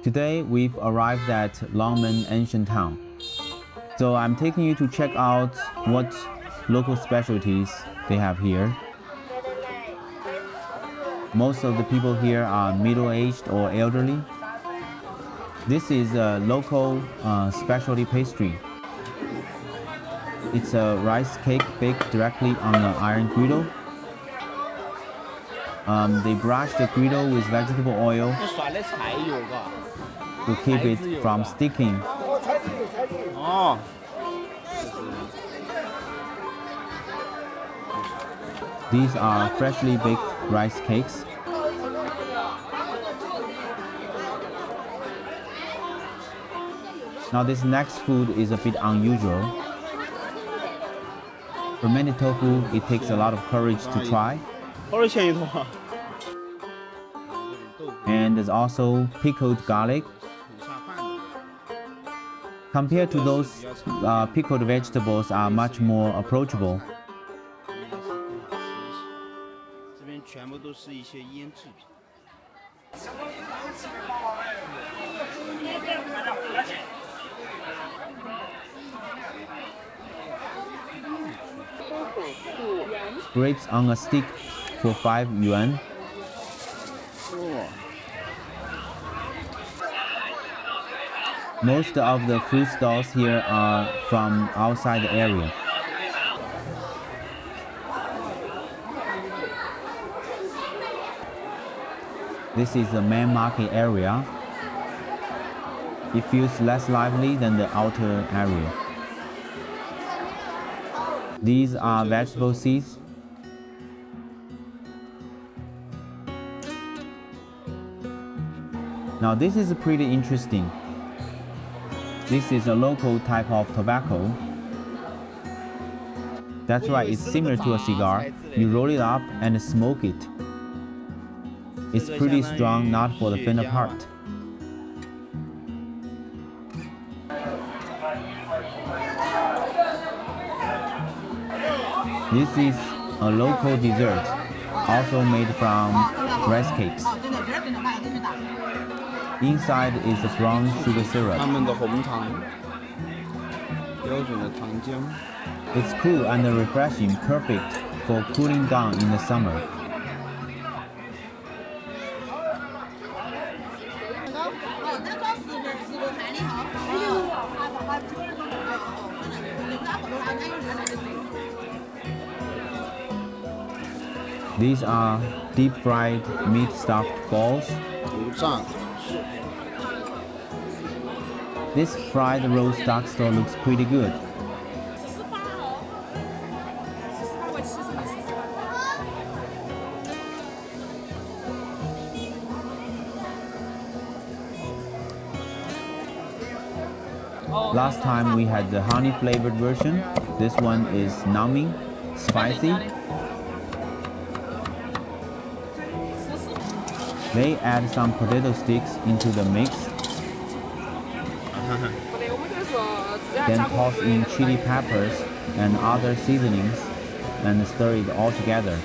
Today we've arrived at Longmen Ancient Town. So I'm taking you to check out what local specialties they have here. Most of the people here are middle-aged or elderly. This is a local specialty pastry. It's a rice cake baked directly on an iron griddle. They brush the griddle with vegetable oil to keep it from sticking. These are freshly baked rice cakes. Now this next food is a bit unusual. Fermented tofu, it takes a lot of courage to try. And there's also pickled garlic. Compared to those, pickled vegetables are much more approachable. Grapes on a stick for 5 yuan. Most of the fruit stalls here are from outside the area. This is the main market area. It feels less lively than the outer area. These are vegetable seeds. Now this is pretty interesting. This is a local type of tobacco. That's right, it's similar to a cigar. You roll it up and smoke it. It's pretty strong, not for the faint of heart. This is a local dessert, also made from rice cakes. Inside is a brown sugar syrup. It's cool and refreshing, perfect for cooling down in the summer. These are deep-fried meat-stuffed balls. This fried roast duck store looks pretty good. Last time we had the honey-flavored version. This one is numbing, spicy. They add some potato sticks into the mix. Then toss in chili peppers and other seasonings and stir it all together.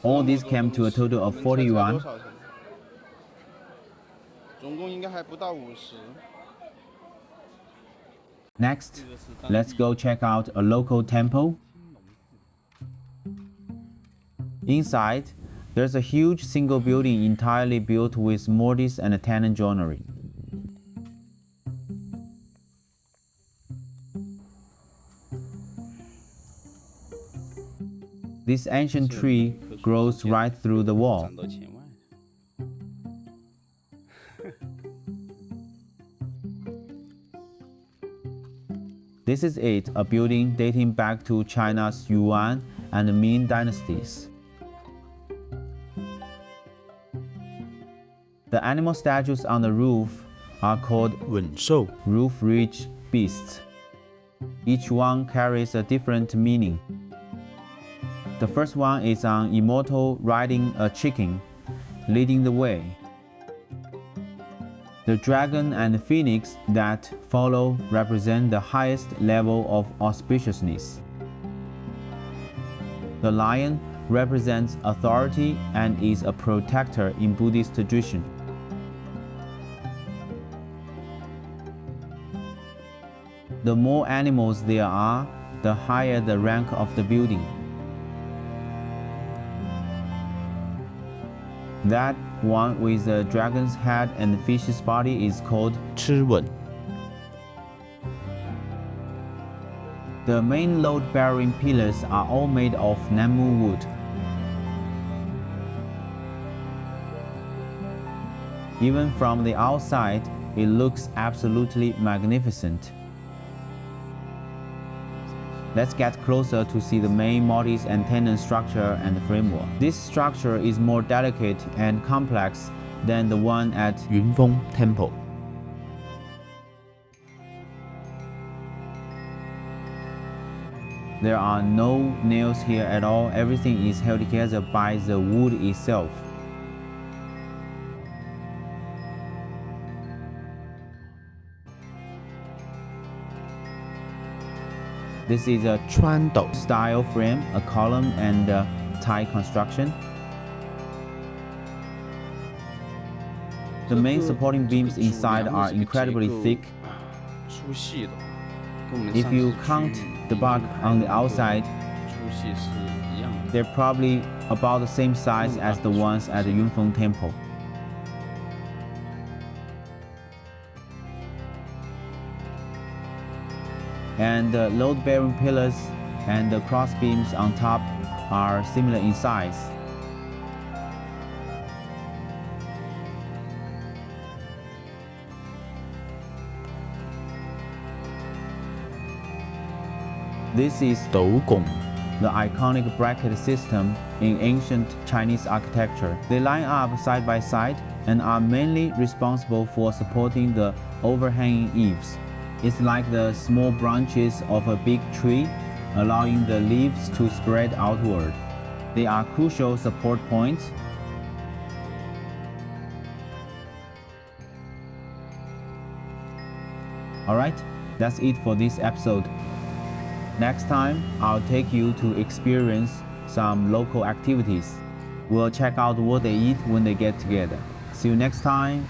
All these came to a total of 40 yuan. Next, let's go check out a local temple. Inside, there's a huge single building entirely built with mortise and tannin joinery. This ancient tree grows right through the wall. This is it, a building dating back to China's Yuan and Ming dynasties. The animal statues on the roof are called 稳兽 roof ridge beasts. Each one carries a different meaning. The first one is an immortal riding a chicken, leading the way. The dragon and the phoenix that follow represent the highest level of auspiciousness. The lion represents authority and is a protector in Buddhist tradition. The more animals there are, the higher the rank of the building. That one with the dragon's head and the fish's body is called 螭吻. The main load-bearing pillars are all made of Namu wood. Even from the outside, it looks absolutely magnificent. Let's get closer to see the main mortise and tenon structure and framework. This structure is more delicate and complex than the one at 云峰 Temple. There are no nails here at all. Everything is held together by the wood itself. This is a 川斗 style frame, a column and a tie construction. The main supporting beams inside are incredibly thick. If you count the bark on the outside, they're probably about the same size as the ones at the Yunfeng Temple. And the load-bearing pillars and the cross beams on top are similar in size. This is 斗拱 the iconic bracket system in ancient Chinese architecture. They line up side by side and are mainly responsible for supporting the overhanging eaves. It's like the small branches of a big tree, allowing the leaves to spread outward. They are crucial support points. Alright, that's it for this episode. Next time, I'll take you to experience some local activities. We'll check out what they eat when they get together. See you next time.